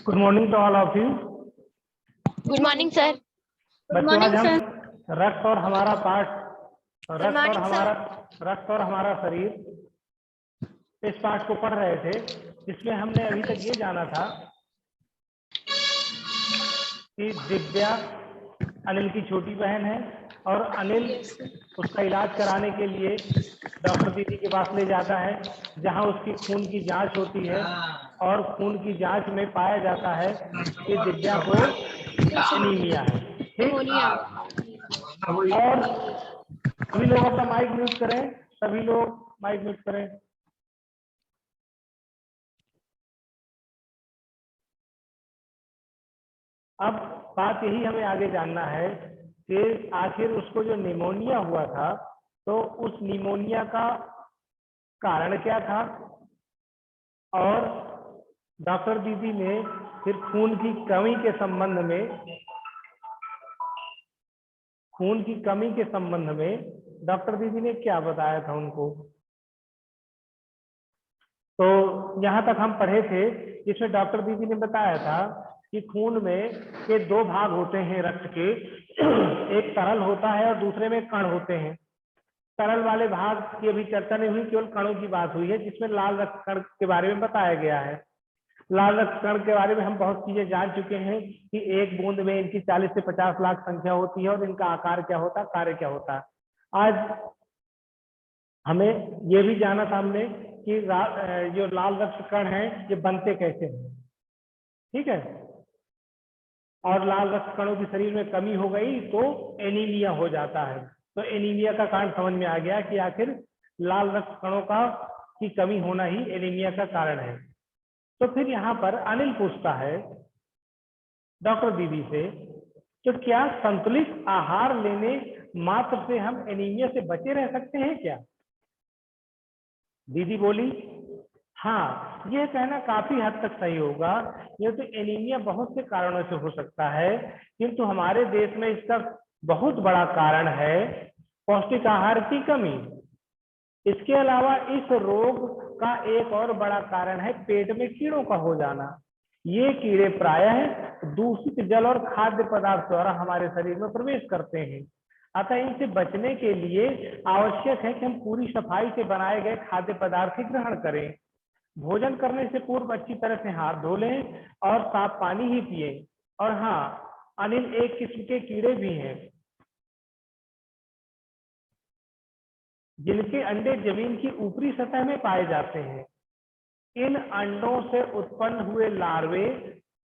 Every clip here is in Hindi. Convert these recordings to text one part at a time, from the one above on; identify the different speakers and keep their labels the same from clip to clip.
Speaker 1: Good morning to all of you.
Speaker 2: Good morning sir.
Speaker 1: बच्चों आज हम रक्त और हमारा पार्ट
Speaker 2: morning,
Speaker 1: रक्त और हमारा शरीर इस पार्ट को पढ़ रहे थे, जिसमें हमने अभी तक ये जाना था कि दिव्या अनिल की छोटी बहन है और अनिल उसका इलाज कराने के लिए डॉक्टर दीदी के पास ले जाता है, जहां उसकी खून की जांच होती है और खून की जांच में पाया जाता है कि दिव्या को एनीमिया है। ठीक, और सभी लोग अपना माइक म्यूट करें, सभी लोग माइक म्यूट करें। अब बात यही हमें आगे जानना है कि आखिर उसको जो निमोनिया हुआ था, तो उस निमोनिया का कारण क्या था, और डॉक्टर दीदी ने फिर खून की कमी के संबंध में डॉक्टर दीदी ने क्या बताया था उनको। तो यहाँ तक हम पढ़े थे, जिसमें डॉक्टर दीदी ने बताया था कि खून में के दो भाग होते हैं रक्त के, एक तरल होता है और दूसरे में कण होते हैं। तरल वाले भाग की अभी चर्चा नहीं हुई, केवल कणों की बात हुई है, जिसमें लाल रक्त कण के बारे में बताया गया है। लाल रक्त कण के बारे में हम बहुत चीजें जान चुके हैं कि एक बूंद में इनकी 40 से 50 लाख संख्या होती है और इनका आकार क्या होता है, कार्य क्या होता है। आज हमें ये भी जाना था हमने कि जो लाल रक्त कण है ये बनते कैसे हैं। ठीक है, और लाल रक्त कणों की शरीर में कमी हो गई तो एनीमिया हो जाता है। तो एनीमिया का कारण समझ में आ गया कि आखिर लाल रक्त कणों की कमी होना ही एनीमिया का कारण है। तो फिर यहाँ पर अनिल पूछता है डॉक्टर दीदी से, तो क्या संतुलित आहार लेने मात्र से हम एनीमिया से बचे रह सकते हैं क्या। दीदी बोली, हाँ, यह कहना काफी हद तक सही होगा। यह तो एनीमिया बहुत से कारणों से हो सकता है, किंतु हमारे देश में इसका बहुत बड़ा कारण है पौष्टिक आहार की कमी। इसके अलावा इस रोग का एक और बड़ा कारण है पेट में कीड़ों का हो जाना। ये कीड़े प्रायः दूषित जल और खाद्य पदार्थ द्वारा हमारे शरीर में प्रवेश करते हैं। अतः इनसे बचने के लिए आवश्यक है कि हम पूरी सफाई से बनाए गए खाद्य पदार्थ ही ग्रहण करें। भोजन करने से पूर्व अच्छी तरह से हाथ धो लें और साफ पानी ही पिए। और हाँ, अनिल, एक किस्म के कीड़े भी हैं जिनके अंडे जमीन की ऊपरी सतह में पाए जाते हैं। इन अंडों से उत्पन्न हुए लार्वे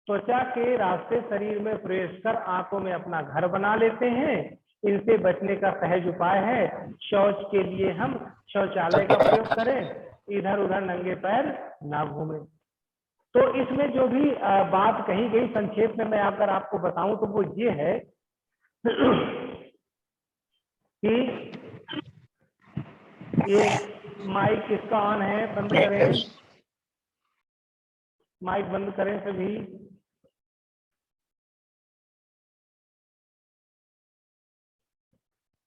Speaker 1: त्वचा के रास्ते शरीर में प्रवेश कर आंतों में अपना घर बना लेते हैं। इनसे बचने का सहज उपाय है शौच के लिए हम शौचालय का प्रयोग करें, इधर उधर नंगे पैर ना घूमें। तो इसमें जो भी बात कही गई संक्षेप में मैं अगर आपको बताऊं तो वो ये है कि ये माइक किसका ऑन है, बंद करें, माइक बंद करें सभी।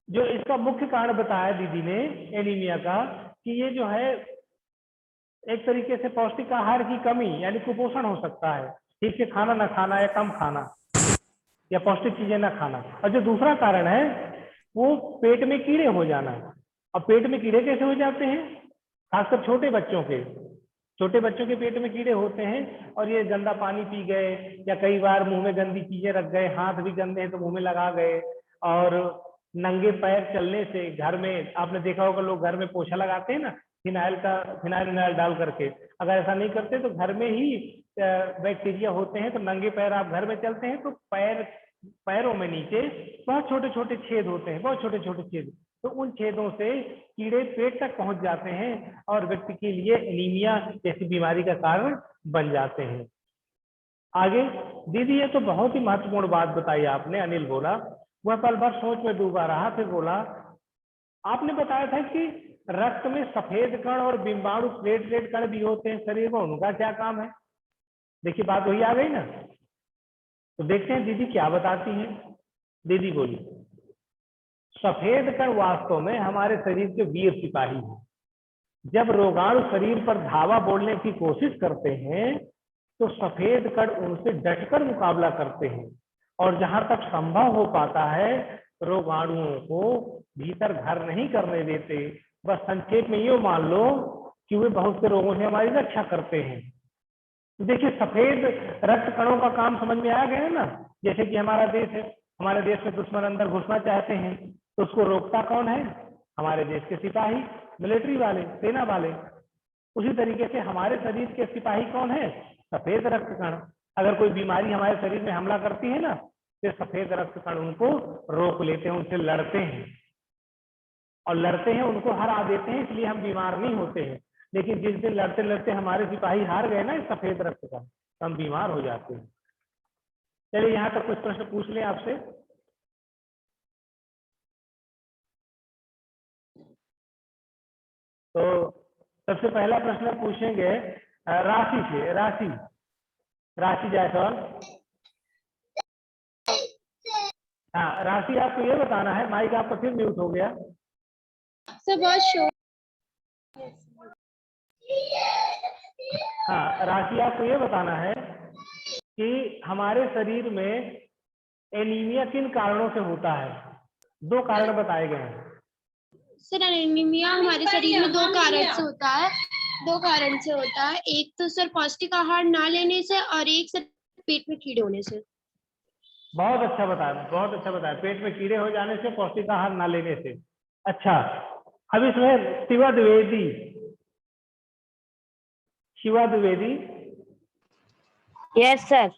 Speaker 1: जो इसका मुख्य कारण बताया दीदी ने एनीमिया का, कि ये जो है एक तरीके से पौष्टिक आहार की कमी यानी कुपोषण हो सकता है, ठीक से खाना ना खाना या कम खाना या पौष्टिक चीजें ना खाना। और जो दूसरा कारण है वो पेट में कीड़े हो जाना। और पेट में कीड़े कैसे हो जाते हैं, खासकर छोटे बच्चों के पेट में कीड़े होते हैं। और ये गंदा पानी पी गए या कई बार मुंह में गंदी चीजें रख गए, हाथ भी गंदे हैं तो मुंह में लगा गए, और नंगे पैर चलने से घर में आपने देखा होगा लोग घर में पोछा लगाते हैं ना, फिनाइल डाल करके। अगर ऐसा नहीं करते तो घर में ही बैक्टीरिया होते हैं, तो नंगे पैर आप घर में चलते हैं तो पैरों में नीचे बहुत छोटे छोटे छेद होते हैं, बहुत छोटे छोटे छेद। तो उन छेदों से कीड़े पेट तक पहुंच जाते हैं और व्यक्ति के लिए एनीमिया जैसी बीमारी का कारण बन जाते हैं। आगे दीदी, ये तो बहुत ही महत्वपूर्ण बात बताई आपने, अनिल बोला। वह पल भर सोच में डूबा रहा, फिर बोला, आपने बताया था कि रक्त में सफेद कण और बिंबाणु प्लेटलेट कण भी होते हैं शरीर में, उनका क्या काम है। देखिए बात वही आ गई ना। तो देखते हैं दीदी क्या बताती हैं। दीदी बोली, सफेद कण वास्तव में हमारे शरीर के वीर सिपाही हैं। जब रोगाणु शरीर पर धावा बोलने की कोशिश करते हैं तो सफेद कण उनसे डटकर मुकाबला करते हैं और जहां तक संभव हो पाता है रोगाणुओं को भीतर घर नहीं करने देते। बस संक्षेप में ये मान लो कि वे बहुत से रोगों से हमारी रक्षा करते हैं। देखिए सफेद रक्त कणों का काम समझ में आ गया है ना। जैसे कि हमारा देश है, हमारे देश में दुश्मन अंदर घुसना चाहते हैं तो उसको रोकता कौन है? हमारे देश के सिपाही, मिलिट्री वाले, सेना वाले। उसी तरीके से हमारे शरीर के सिपाही कौन है? सफेद रक्त कण। अगर कोई बीमारी हमारे शरीर में हमला करती है ना तो सफेद रक्त कण उनको रोक लेते हैं, उनसे लड़ते हैं और लड़ते हैं, उनको हरा देते हैं, इसलिए हम बीमार नहीं होते हैं। लेकिन जिस दिन लड़ते लड़ते हमारे सिपाही हार गए ना इस सफेद रक्त का, तो हम बीमार हो जाते हैं। चलिए यहाँ तक कुछ प्रश्न पूछ लें आपसे। तो सबसे पहला प्रश्न पूछेंगे राशि से। राशि जायसवाल। हाँ राशि, आपको ये बताना है, माइक आपका फिर म्यूट हो गया। हाँ राशि, आपको ये बताना है कि हमारे शरीर में एनीमिया किन कारणों से होता है? 2 कारण बताए गए हैं।
Speaker 2: सर एनीमिया हमारे शरीर में 2 कारण से होता है। 2 कारण से होता है, एक तो सर पौष्टिक आहार ना लेने से और एक सर पेट में कीड़े होने से।
Speaker 1: बहुत अच्छा बताया, बहुत अच्छा बताया। पेट में कीड़े हो जाने से, पौष्टिक आहार ना लेने से। अच्छा, अब इसमें शिवा द्विवेदी।
Speaker 3: Yes sir.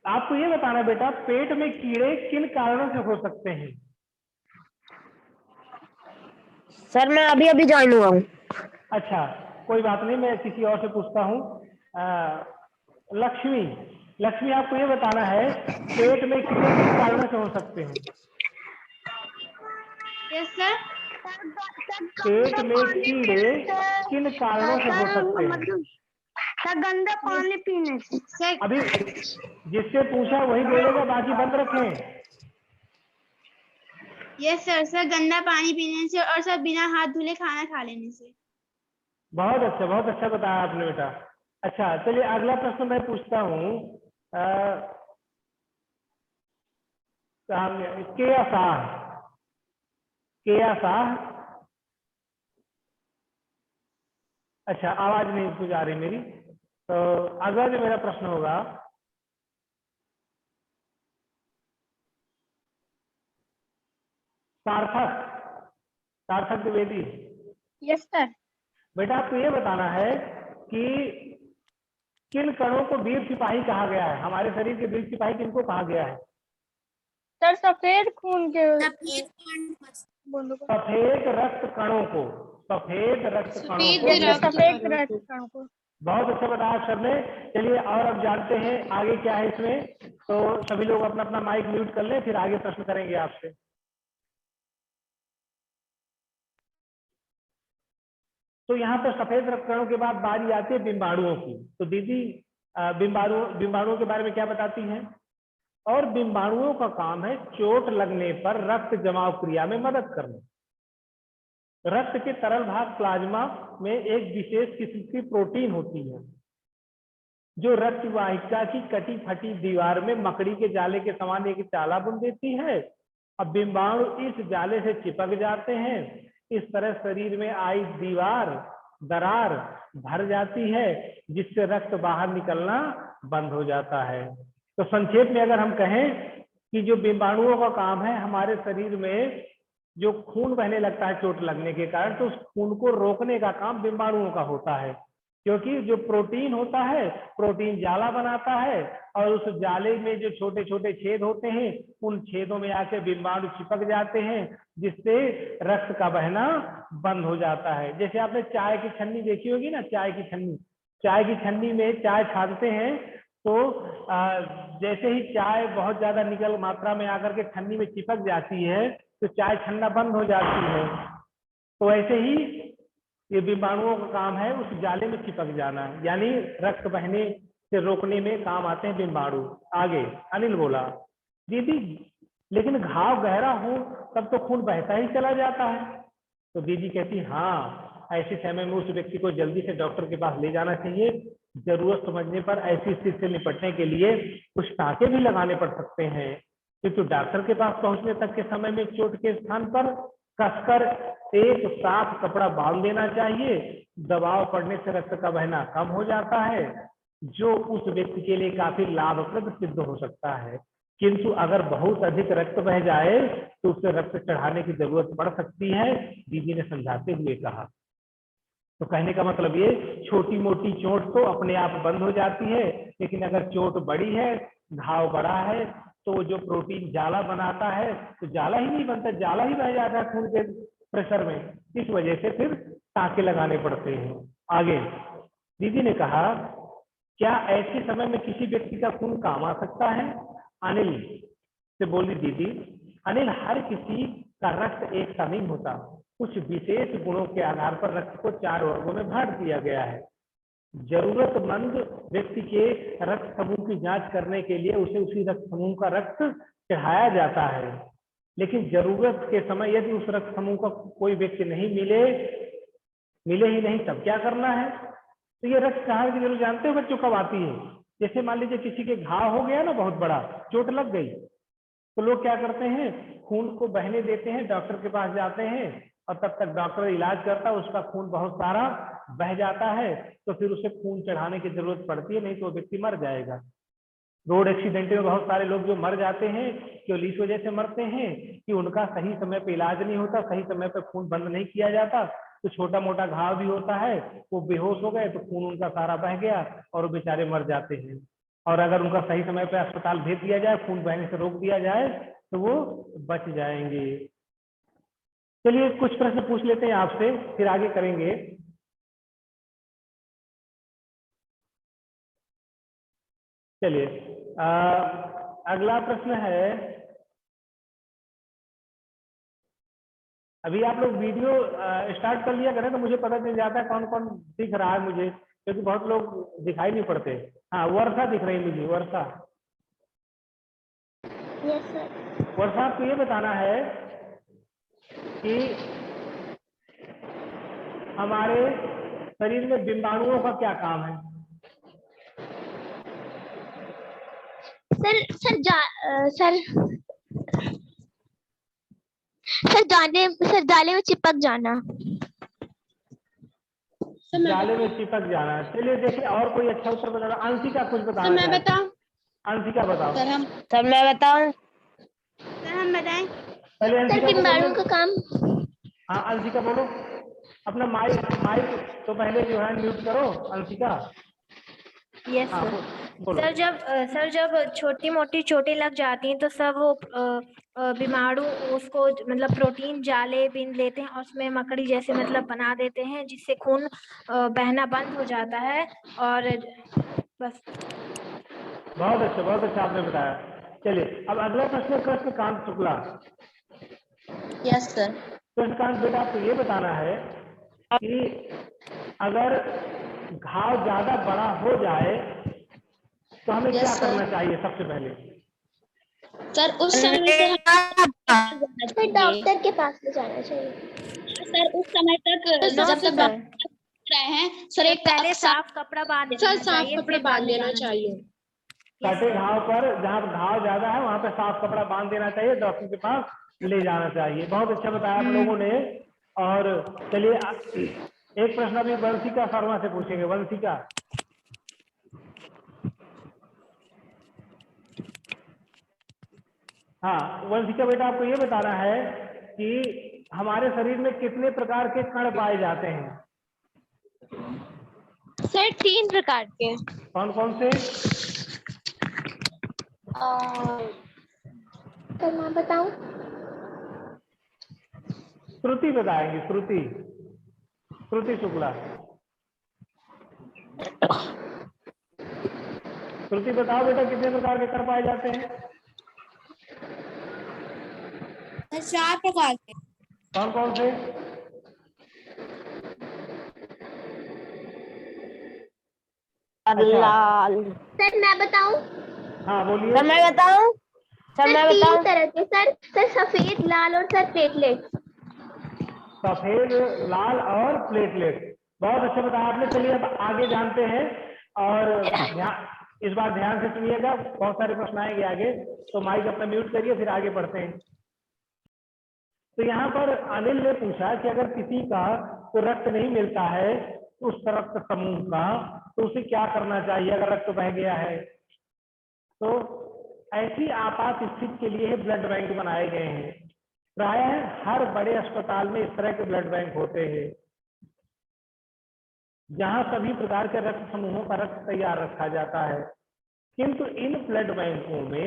Speaker 1: आपको ये बताना बेटा, पेट में कीड़े किन कारणों से हो सकते हैं?
Speaker 3: सर मैं अभी अभी ज्वाइन हुआ हूँ।
Speaker 1: अच्छा कोई बात नहीं, मैं किसी और से पूछता हूँ। लक्ष्मी, आपको ये बताना है पेट में कीड़े किन कारणों से हो सकते हैं?
Speaker 2: Yes sir.
Speaker 1: पेट में कीड़े किन कारणों से हो सकते हैं?
Speaker 4: गंदा पानी पीने से।
Speaker 1: अभी जिससे पूछा वही बोलेगा, बाकी बंद रखें।
Speaker 2: Yes sir. सर गंदा पानी पीने से और सर बिना हाथ धुले खाना खा लेने से। बहुत
Speaker 1: अच्छा बताया आपने बेटा। अच्छा चलिए अगला प्रश्न मैं पूछता हूँ। केया शाह। अच्छा आवाज नहीं कुछ आ रही मेरी। तो अगला जो मेरा प्रश्न होगा, सार्थक द्विवेदी।
Speaker 2: Yes sir.
Speaker 1: बेटा आपको ये बताना है कि किन कणों को वीर सिपाही कहा गया है? हमारे शरीर के वीर सिपाही किनको कहा गया है?
Speaker 4: सर सफेद खून के
Speaker 1: सफेद रक्त कणों को। सफेद रक्त कणों को। बहुत अच्छा बताया सर ने। चलिए और अब जानते हैं आगे क्या है इसमें। तो सभी लोग अपना अपना माइक म्यूट कर लें, फिर आगे प्रश्न करेंगे आपसे। तो यहाँ पर सफेद रक्त कणों के बाद बारी आती है बिंबाणुओं की। तो दीदी बिंबाणुओं के बारे में क्या बताती हैं? और बिंबाणुओं का काम है चोट लगने पर रक्त जमाव क्रिया में मदद करना। रक्त के तरल भाग प्लाज्मा में एक विशेष किस्म की प्रोटीन होती है जो रक्त वाहिका की कटी फटी दीवार में मकड़ी के जाले के समान एक जाला बुन देती है। अब बिंबाणु इस जाले से चिपक जाते हैं। इस तरह शरीर में आई दरार भर जाती है, जिससे रक्त बाहर निकलना बंद हो जाता है। तो संक्षेप में अगर हम कहें कि जो बिंबाणुओं का काम है, हमारे शरीर में जो खून बहने लगता है चोट लगने के कारण, तो उस खून को रोकने का काम बिंबाणुओं का होता है। क्योंकि जो प्रोटीन होता है, प्रोटीन जाला बनाता है और उस जाले में जो छोटे छोटे छेद होते हैं, उन छेदों में आके बिंबाणु चिपक जाते हैं, जिससे रक्त का बहना बंद हो जाता है। जैसे आपने चाय की छन्नी देखी होगी ना, चाय की छन्नी में चाय छानते हैं, तो जैसे ही चाय बहुत ज्यादा निकल मात्रा में आकर के छन्नी में चिपक जाती है, तो चाय छन्ना बंद हो जाती है। तो ऐसे ही ये बिंबाणुओं का काम है उस जाले में चिपक जाना, यानी रक्त बहने से रोकने में काम आते हैं बिंबाणु। आगे अनिल बोला, दीदी लेकिन घाव गहरा हो तब तो खून बहता ही चला जाता है। तो दीदी कहती हाँ, ऐसे समय में उस व्यक्ति को जल्दी से डॉक्टर के पास ले जाना चाहिए, जरूरत समझने पर ऐसी स्थिति से निपटने के लिए कुछ टाँके भी लगाने पड़ सकते हैं, किंतु डॉक्टर के पास पहुंचने तक के समय में चोट के स्थान पर कसकर एक साफ कपड़ा बांध देना चाहिए। दबाव पड़ने से रक्त का बहना कम हो जाता है, जो उस व्यक्ति के लिए काफी लाभप्रद सिद्ध हो सकता है। किंतु अगर बहुत अधिक रक्त बह जाए तो उसे रक्त चढ़ाने की जरूरत पड़ सकती है, दीदी ने समझाते हुए कहा। तो कहने का मतलब ये, छोटी मोटी चोट तो अपने आप बंद हो जाती है, लेकिन अगर चोट बड़ी है, घाव बड़ा है, तो जो प्रोटीन जाला बनाता है तो जाला ही नहीं बनता, जाला ही बह जाता है खून के प्रेशर में। इस वजह से फिर टाँके लगाने पड़ते हैं। आगे दीदी ने कहा, क्या ऐसे समय में किसी व्यक्ति का खून काम आ सकता है? अनिल से बोली दीदी, अनिल, हर किसी का रक्त एक सा नहीं होता, कुछ विशेष गुणों के आधार पर रक्त को 4 वर्गों में बांट दिया गया है। जरूरतमंद व्यक्ति के रक्त समूह की जांच करने के लिए उसे उसी रक्त समूह का रक्त चढ़ाया जाता है, लेकिन जरूरत के समय यदि उस रक्त समूह का कोई व्यक्ति नहीं मिले ही नहीं, तब क्या करना है? तो ये रक्त चढ़ाने की जरूरत जानते हो बच्चों कब आती है? जैसे मान लीजिए किसी के घाव हो गया ना, बहुत बड़ा चोट लग गई, तो लोग क्या करते हैं, खून को बहने देते हैं, डॉक्टर के पास जाते हैं और तब तक डॉक्टर इलाज करता है, उसका खून बहुत सारा बह जाता है, तो फिर उसे खून चढ़ाने की जरूरत पड़ती है, नहीं तो व्यक्ति मर जाएगा। रोड एक्सीडेंट में बहुत सारे लोग जो मर जाते हैं, केवल इस वजह से मरते हैं कि उनका सही समय पे इलाज नहीं होता, सही समय पे खून बंद नहीं किया जाता, तो छोटा मोटा घाव भी होता है, वो बेहोश हो गए तो खून उनका सारा बह गया और वो बेचारे मर जाते हैं। और अगर उनका सही समय पे अस्पताल भेज दिया जाए, खून बहने से रोक दिया जाए, तो वो बच जाएंगे। चलिए कुछ प्रश्न पूछ लेते हैं आपसे, फिर आगे करेंगे। चलिए अगला प्रश्न है, अभी आप लोग वीडियो स्टार्ट कर लिया करें तो मुझे पता चल जाता है कौन कौन दिख रहा है मुझे, क्योंकि बहुत लोग दिखाई नहीं पड़ते। हाँ, वर्षा दिख रही है मुझे। वर्षा,
Speaker 4: यस सर।
Speaker 1: वर्षा, आपको ये बताना है कि हमारे शरीर में डिंबाणुओं का क्या काम है?
Speaker 4: सर जाले में चिपक जाना।
Speaker 1: जाले में चिपक जाना। चलिए देखिए, और कोई अच्छा उत्तर बताना। अंशिका कुछ बताना।
Speaker 2: मैं बताऊं?
Speaker 1: अंशिका बताओ।
Speaker 3: सर मैं बताऊं?
Speaker 4: सर हम बताएं?
Speaker 1: पहले अंशिका को बोलो।
Speaker 4: का काम।
Speaker 1: हाँ अंशिका बोलो, अपना माइक तो पहले जो है म्यूट करो अंशिका।
Speaker 5: यस
Speaker 1: हाँ
Speaker 5: सर।
Speaker 1: बोलो।
Speaker 5: सर जब छोटी मोटी चोटें लग जाती हैं तो सब वो बीमाणु उसको मतलब प्रोटीन जाले बिन लेते हैं और उसमें मकड़ी जैसे मतलब बना देते हैं, जिससे खून बहना बंद हो जाता है। और बस।
Speaker 1: बहुत अच्छा आपने बताया। चलिए अब अगला प्रश्न कृष्णकांत शुक्ला।
Speaker 6: Yes sir.
Speaker 1: कृष्णकांत बेटा, आपको ये बताना है कि अगर घाव ज्यादा बड़ा हो जाए तो हमें क्या करना चाहिए सबसे पहले?
Speaker 6: सर उस समय से
Speaker 4: डॉक्टर के पास ले जाना चाहिए।
Speaker 6: सर उस समय तक जब तक डॉक्टर रहे हैं सर, एक
Speaker 5: पहले साफ कपड़ा बांध
Speaker 2: सर साफ कपड़ा बांध देना चाहिए।
Speaker 1: कटे घाव पर, जहाँ घाव ज्यादा है वहां पे साफ कपड़ा बांध देना चाहिए, डॉक्टर के पास ले जाना चाहिए। बहुत अच्छा बताया आप लोगों ने। और चलिए एक प्रश्न अभी वंशिका शर्मा से पूछेंगे। वंशिका, हाँ वंशिका बेटा, आपको ये बताना है कि हमारे शरीर में कितने प्रकार के कण पाए जाते हैं?
Speaker 4: सर 3 प्रकार के।
Speaker 1: कौन कौन से?
Speaker 4: तो मैं बताऊं?
Speaker 1: श्रुति बताएंगी। श्रुति शुक्ला। श्रुति बताओ बेटा, कितने प्रकार के कण पाए जाते हैं?
Speaker 6: 4 प्रकार के।
Speaker 1: कौन कौन से?
Speaker 3: लाल।
Speaker 4: सर मैं बताऊं?
Speaker 1: हाँ बोलिए।
Speaker 3: सर मैं बताऊं? सर मैं
Speaker 4: 3
Speaker 3: बताऊं?
Speaker 4: तरह के सर सफेद, लाल और सर प्लेटलेट।
Speaker 1: सफेद, लाल और प्लेटलेट। बहुत अच्छा बताया आपने। चलिए अब आगे जानते हैं और इस बार ध्यान से सुनिएगा, बहुत सारे प्रश्न आएंगे आगे, तो माइक अपना म्यूट करिए, फिर आगे बढ़ते हैं। तो यहाँ पर अनिल ने पूछा कि अगर किसी का तो रक्त नहीं मिलता है उस रक्त समूह का, तो उसे क्या करना चाहिए अगर रक्त बह गया है। तो ऐसी आपात स्थिति के लिए ब्लड बैंक बनाए गए हैं। प्रायः हर बड़े अस्पताल में इस तरह के ब्लड बैंक होते हैं, जहां सभी प्रकार के रक्त समूहों का रक्त तैयार रखा जाता है। किंतु इन ब्लड बैंकों में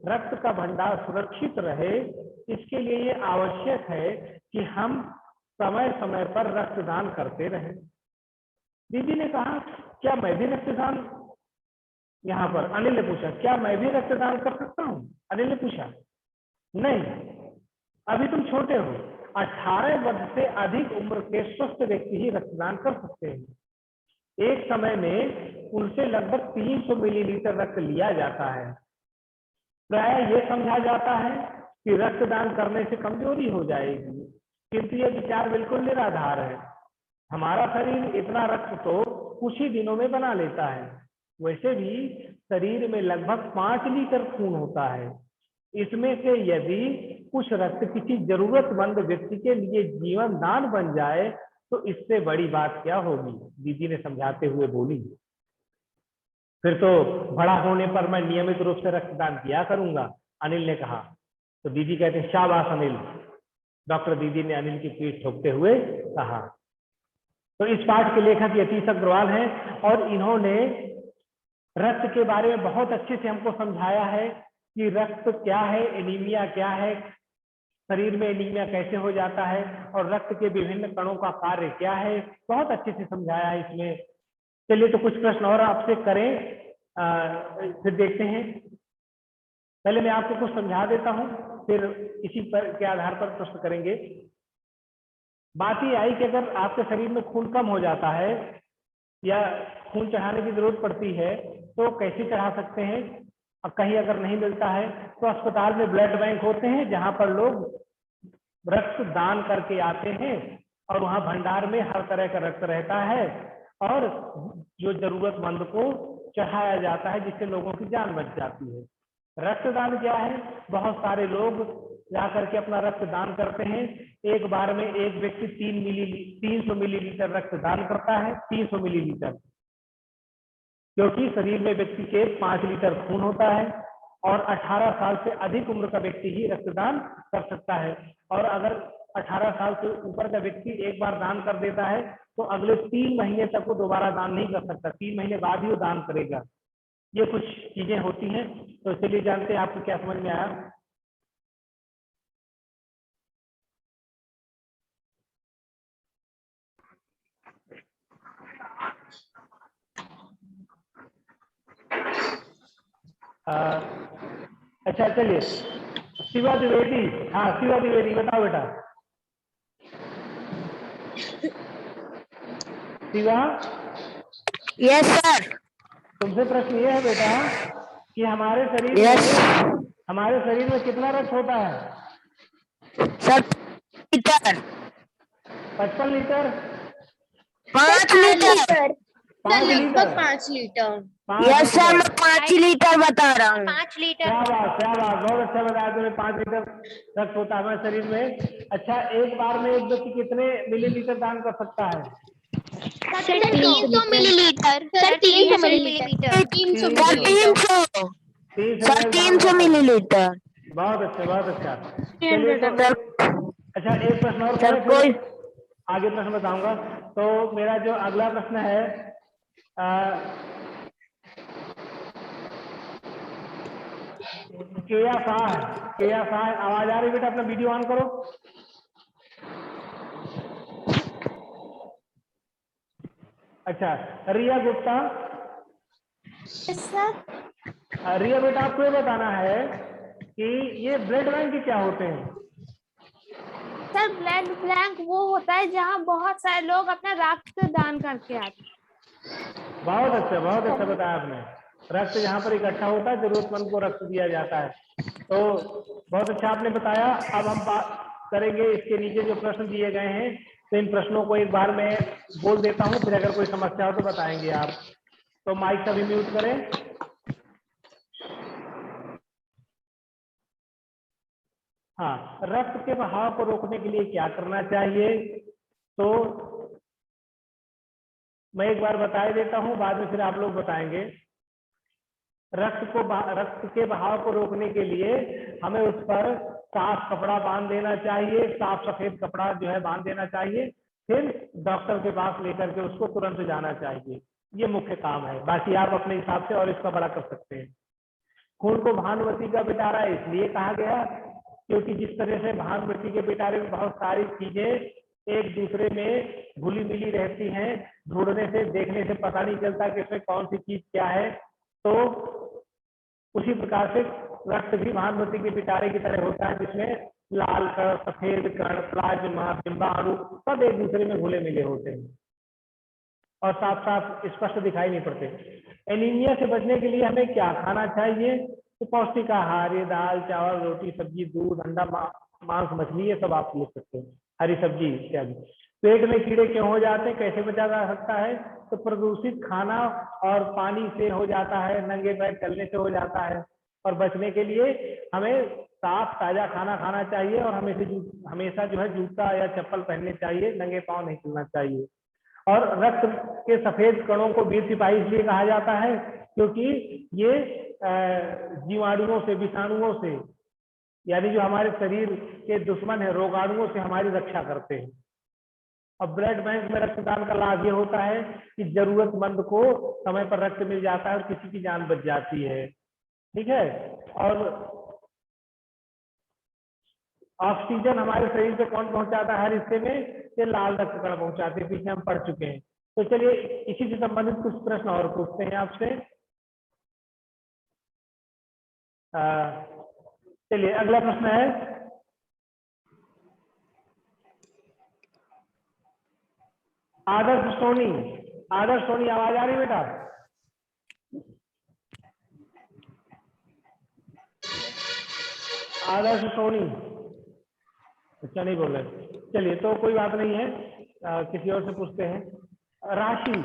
Speaker 1: रक्त का भंडार सुरक्षित रहे, इसके लिए ये आवश्यक है कि हम समय समय पर रक्तदान करते रहें। दीदी ने कहा, क्या मैं भी रक्तदान, यहाँ पर अनिल ने पूछा, क्या मैं भी रक्तदान कर सकता हूँ? अनिल ने पूछा, नहीं, अभी तुम छोटे हो। 18 वर्ष से अधिक उम्र के स्वस्थ व्यक्ति ही रक्तदान कर सकते हैं। एक समय में उनसे लगभग 300 मिलीलीटर रक्त लिया जाता है। प्राय ये समझा जाता है कि रक्तदान करने से कमजोरी हो जाएगी, किंतु ये विचार बिल्कुल निराधार है। हमारा शरीर इतना रक्त तो कुछ ही दिनों में बना लेता है। वैसे भी शरीर में लगभग 5 लीटर खून होता है। इसमें से यदि कुछ रक्त किसी जरूरतमंद व्यक्ति के लिए जीवन दान बन जाए तो इससे बड़ी बात क्या होगी, दीदी ने समझाते हुए बोली। फिर तो बड़ा होने पर मैं नियमित रूप से रक्तदान किया करूंगा, अनिल ने कहा। तो दीदी कहते हैं, शाबाश अनिल। डॉक्टर दीदी ने अनिल की पीठ ठोकते हुए कहा। तो इस पाठ के लेखक यतीश अग्रवाल हैं और इन्होंने रक्त के बारे में बहुत अच्छे से हमको समझाया है कि रक्त क्या है, एनीमिया क्या है, शरीर में एनीमिया कैसे हो जाता है और रक्त के विभिन्न कणों का कार्य क्या है, बहुत अच्छे से समझाया है इसमें। चलिए तो कुछ प्रश्न और आपसे करें, फिर देखते हैं। पहले मैं आपको कुछ समझा देता हूं, फिर इसी पर के आधार पर प्रश्न करेंगे। बात ये आई कि अगर आपके शरीर में खून कम हो जाता है या खून चढ़ाने की जरूरत पड़ती है तो कैसे चढ़ा सकते हैं। और कहीं अगर नहीं मिलता है तो अस्पताल में ब्लड बैंक होते हैं जहां पर लोग रक्त दान करके आते हैं और वहां भंडार में हर तरह का रक्त रहता है और जो जरूरतमंद को चढ़ाया जाता है, जिससे लोगों की जान बच जाती है। रक्तदान क्या है, बहुत सारे लोग जाकर के अपना रक्त दान करते हैं। एक बार में एक व्यक्ति 300 मिलीलीटर रक्त दान करता है। 300 मिलीलीटर, क्योंकि शरीर में व्यक्ति के 5 लीटर खून होता है और 18 साल से अधिक उम्र का व्यक्ति ही रक्तदान कर सकता है। और अगर 18 साल से ऊपर का व्यक्ति एक बार दान कर देता है तो अगले 3 महीने तक वो दोबारा दान नहीं कर सकता, 3 महीने बाद ही वो दान करेगा। ये कुछ चीजें होती हैं, तो चलिए जानते हैं आपको क्या समझ में आया। अच्छा चलिए, शिवा द्विवेदी, हाँ शिवा द्विवेदी बताओ बेटा। Shiva,
Speaker 3: yes sir.
Speaker 1: तुमसे प्रश्न ये है बेटा कि हमारे शरीर में कितना रक्त होता है?
Speaker 3: Sir litre.
Speaker 1: 55 litre?
Speaker 3: 5 litre.
Speaker 1: 5 litre?
Speaker 2: 5 litre.
Speaker 3: Yes sir, मैं 5 लीटर बता रहा हूँ।
Speaker 5: 5 लीटर।
Speaker 1: क्या बात, बहुत अच्छा बताया तुमने। 5 लीटर रक्त होता है हमारे शरीर में। अच्छा, एक बार में एक व्यक्ति कितने मिलीलीटर दान कर सकता है?
Speaker 4: 300 मिलीलीटर। Sir 300 millilitre.
Speaker 3: 300 मिलीलीटर।
Speaker 1: बहुत अच्छा। चलिए तो अच्छा, एक प्रश्न और
Speaker 3: सर कोई
Speaker 1: आगे प्रश्न बताऊंगा। तो मेरा जो अगला प्रश्न है, केया शाह, आवाज आ रही बेटा? अपना वीडियो ऑन करो। अच्छा, रिया गुप्ता। रिया बेटा, आपको ये बताना है कि ये ब्लड बैंक क्या होते हैं?
Speaker 7: सर ब्लड बैंक वो होता है जहाँ बहुत सारे लोग अपना रक्त दान करके आते हैं।
Speaker 1: बहुत अच्छा बताया आपने। रक्त जहाँ पर इकट्ठा होता है, जरूरतमंद को रक्त दिया जाता है। तो बहुत अच्छा आपने बताया। अब हम बात करेंगे इसके नीचे जो प्रश्न दिए गए हैं, तो इन प्रश्नों को एक बार मैं बोल देता हूँ, फिर अगर कोई समस्या हो तो बताएंगे आप। तो माइक सभी म्यूट करें। हाँ, रक्त के बहाव को रोकने के लिए क्या करना चाहिए? तो मैं एक बार बता देता हूं, बाद में फिर आप लोग बताएंगे। रक्त के बहाव को रोकने के लिए हमें उस पर साफ कपड़ा बांध देना चाहिए, साफ सफेद कपड़ा जो है बांध देना चाहिए, फिर डॉक्टर के पास लेकर के उसको तुरंत जाना चाहिए। ये मुख्य काम है, बाकी आप अपने हिसाब से और इसका बड़ा कर सकते हैं। खून को भानुमति का पिटारा इसलिए कहा गया क्योंकि जिस तरह से भानुमति के पिटारे में बहुत सारी चीजें एक दूसरे में घुली मिली रहती हैं, ढूंढने से देखने से पता नहीं चलता कि इसमें कौन सी चीज क्या है, तो उसी प्रकार से रक्त भी भानुमति के पिटारे की तरह होता है, जिसमें लाल कण, सफेद कण, प्लाज्मा, बिंबाणु सब एक दूसरे में घुले मिले होते हैं और साफ साफ स्पष्ट दिखाई नहीं पड़ते। एनीमिया से बचने के लिए हमें क्या खाना चाहिए? तो पौष्टिक आहार, ये दाल, चावल, रोटी, सब्जी, दूध, अंडा, मांस, मछली, ये सब आप ले सकते हैं, हरी सब्जी इत्यादि। पेट में कीड़े क्यों हो जाते हैं, कैसे बचा जा सकता है? तो प्रदूषित खाना और पानी से हो जाता है, नंगे पैर चलने से हो जाता है, और बचने के लिए हमें साफ ताजा खाना खाना चाहिए और हमेशा जो है जूता या चप्पल पहनने चाहिए, नंगे पांव नहीं चलना चाहिए। और रक्त के सफेद कणों को वीर सिपाही इसलिए कहा जाता है क्योंकि ये जीवाणुओं से, विषाणुओं से, यानी जो हमारे शरीर के दुश्मन है, रोगाणुओं से हमारी रक्षा करते हैं। और ब्लड बैंक में रक्तदान का लाभ ये होता है कि जरूरतमंद को समय पर रक्त मिल जाता है और किसी की जान बच जाती है। ठीक है। और ऑक्सीजन हमारे शरीर पे कौन पहुंचाता है हर हिस्से में? ये लाल रक्त कण पहुंचाते हैं, पीछे हम पढ़ चुके हैं। तो चलिए इसी से संबंधित कुछ प्रश्न और पूछते हैं आपसे। चलिए अगला प्रश्न है, आदर्श सोनी। आदर्श सोनी, आवाज आ रही बेटा? आदर्श सोनी अच्छा नहीं बोल रहे, चलिए तो कोई बात नहीं है, किसी और से पूछते हैं। राशि।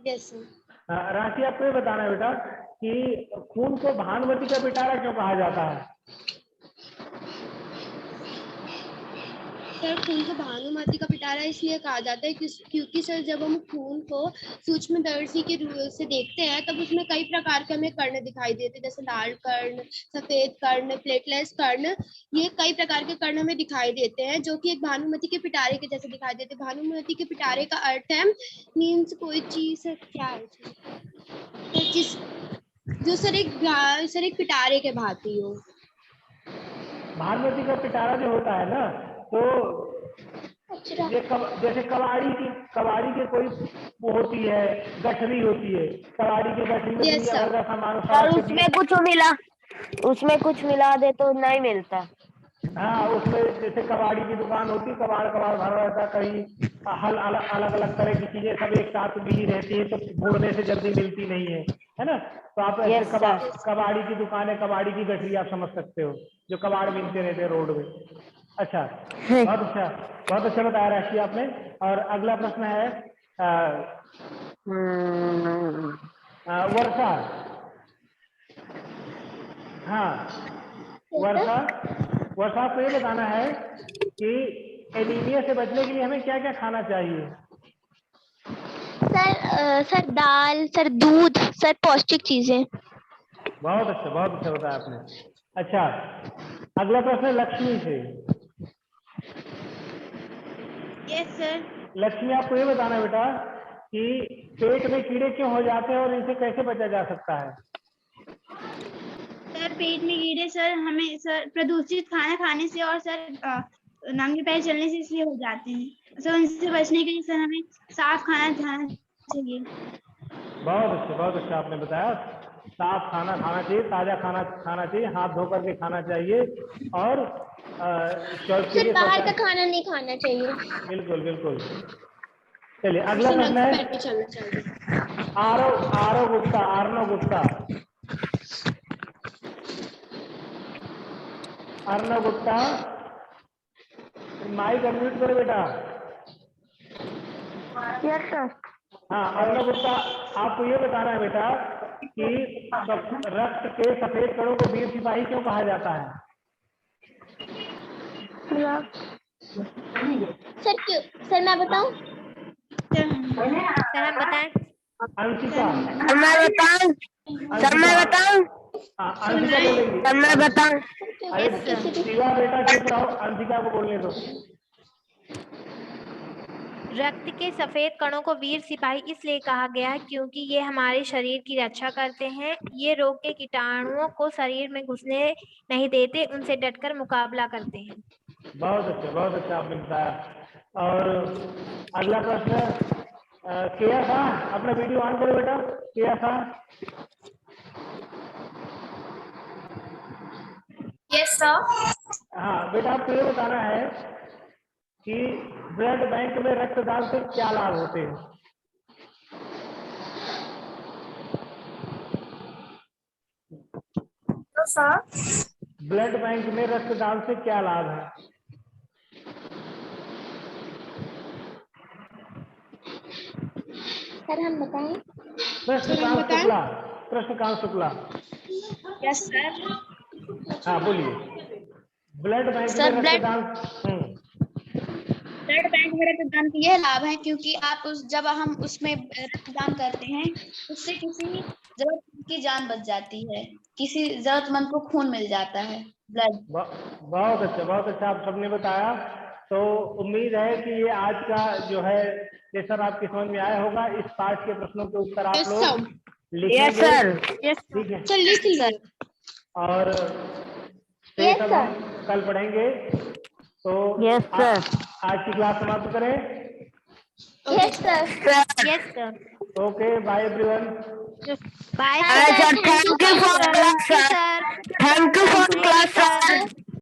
Speaker 2: Yes sir.
Speaker 1: राशि, आपको ये बताना है बेटा कि खून को भानुमति का पिटारा क्यों कहा जाता है?
Speaker 2: सर, खून को भानुमति का पिटारा इसलिए कहा जाता है क्योंकि सर जब हम खून को सूक्ष्मदर्शी के रूप से देखते हैं तब उसमें कई प्रकार के हमें कर्ण दिखाई देते हैं, जैसे लाल कर्ण, सफेद कर्ण, प्लेटलेट्स कर्ण, ये कई प्रकार के कर्ण हमें दिखाई देते हैं जो कि एक भानुमति के पिटारे के जैसे दिखाई देते हैं। भानुमति के पिटारे का अर्थ है मीन्स कोई चीज क्या है तो जिस जो सर एक पिटारे के भांति हो।
Speaker 1: भानुमति का पिटारा जो होता है ना, तो जैसे कबाड़ी के कोई वो होती है, गठरी होती है, कबाड़ी की गठरी में
Speaker 2: Yes, sir.
Speaker 1: का सामान
Speaker 3: सर उसमें कुछ मिला दे तो नहीं मिलता।
Speaker 1: हाँ, उसमें जैसे कबाड़ी की दुकान होती है, कबाड़ भरा रहता है, कहीं अलग अलग तरह की चीजें सब एक साथ मिली रहती है, तो ढूंढने से जल्दी मिलती नहीं है ना? तो आप ऐसे कबाड़ी की दुकान है, कबाड़ी की गठरी आप समझ सकते हो, जो कबाड़ मिलते रहते हैं रोड में। अच्छा, बहुत अच्छा बताया राशि आपने। और अगला प्रश्न है वर्षा। हाँ, वर्षा आपको ये बताना है कि एनीमिया से बचने के लिए हमें क्या क्या खाना चाहिए?
Speaker 4: सर दाल, सर दूध, सर पौष्टिक चीजें।
Speaker 1: बहुत अच्छा बताया आपने। अच्छा, अगला प्रश्न है लक्ष्मी से।
Speaker 2: Yes sir.
Speaker 1: लक्ष्मी, आपको ये बताना है बेटा कि पेट में कीड़े क्यों हो जाते हैं और इनसे कैसे बचा जा सकता है?
Speaker 6: सर पेट में कीड़े सर हमें सर प्रदूषित खाना खाने से और सर नंगे पैर चलने से इसलिए हो जाते हैं। सर इनसे बचने के लिए सर हमें साफ खाना खाना चाहिए।
Speaker 1: बहुत अच्छा आपने बताया। साफ खाना खाना चाहिए, ताजा खाना खाना चाहिए, हाथ धो करके खाना चाहिए और
Speaker 4: सर बाहर का खाना नहीं खाना चाहिए।
Speaker 1: बिल्कुल। चलिए अगला प्रश्न है अर्णव गुप्ता। माइक अनम्यूट करो बेटा।
Speaker 3: Yes sir.
Speaker 1: हाँ अर्णव गुप्ता, आपको ये बताना है बेटा कि रक्त के सफेद कणों को वीर सिपाही क्यों कहा जाता है?
Speaker 4: सर मैं बताऊं?
Speaker 5: सर हम बताएं?
Speaker 1: अंशिका,
Speaker 3: मैं बताऊं?
Speaker 1: हाँ अंशिका बोलेंगी।
Speaker 3: मैं बताऊं?
Speaker 1: अरे शिवा बेटा चुप रहो, अंशिका को बोलने दो।
Speaker 5: रक्त के सफेद कणों को वीर सिपाही इसलिए कहा गया है क्योंकि ये हमारे शरीर की रक्षा करते हैं। ये रोग के कीटाणुओं को शरीर में घुसने नहीं देते, उनसे डटकर मुकाबला करते हैं।
Speaker 1: बहुत अच्छा आपने बताया। और अगला प्रश्न किया था, अपना वीडियो ऑन करो बेटा, किया था।
Speaker 4: Yes sir.
Speaker 1: हाँ बेटा, आपको ये बताना है कि ब्लड बैंक में रक्तदान से क्या लाभ होते हैं?
Speaker 4: तो सर
Speaker 1: ब्लड बैंक में रक्तदान से क्या लाभ है?
Speaker 4: सर हम बताएं?
Speaker 1: कृष्णकांत शुक्ला।
Speaker 4: Yes sir.
Speaker 1: हाँ बोलिए। ब्लड बैंक
Speaker 4: सर,
Speaker 1: में रक्तदान।
Speaker 6: ब्लड बैंक में रक्तदान का यह लाभ है क्योंकि आप जब हम उसमें रक्तदान करते हैं उससे किसी जरूरतमंद की जान बच जाती है, किसी जरूरतमंद को खून मिल जाता है, ब्लड।
Speaker 1: बहुत अच्छा आप सबने बताया। तो उम्मीद है कि ये आज का जो है लेसन आपकी समझ में आया होगा। इस पाठ के प्रश्नों के उत्तर आप लोग लिखेंगे, ठीक है?
Speaker 2: चल लिख लीजिए।
Speaker 1: और
Speaker 4: Yes,
Speaker 1: सब हम कल पढ़ेंगे। तो
Speaker 3: Yes, sir.
Speaker 1: आज की क्लास समाप्त करें।
Speaker 4: Yes sir.
Speaker 5: Yes sir.
Speaker 1: Okay, bye everyone.
Speaker 5: Bye
Speaker 3: Thank you for class, sir. Thank you for class, sir.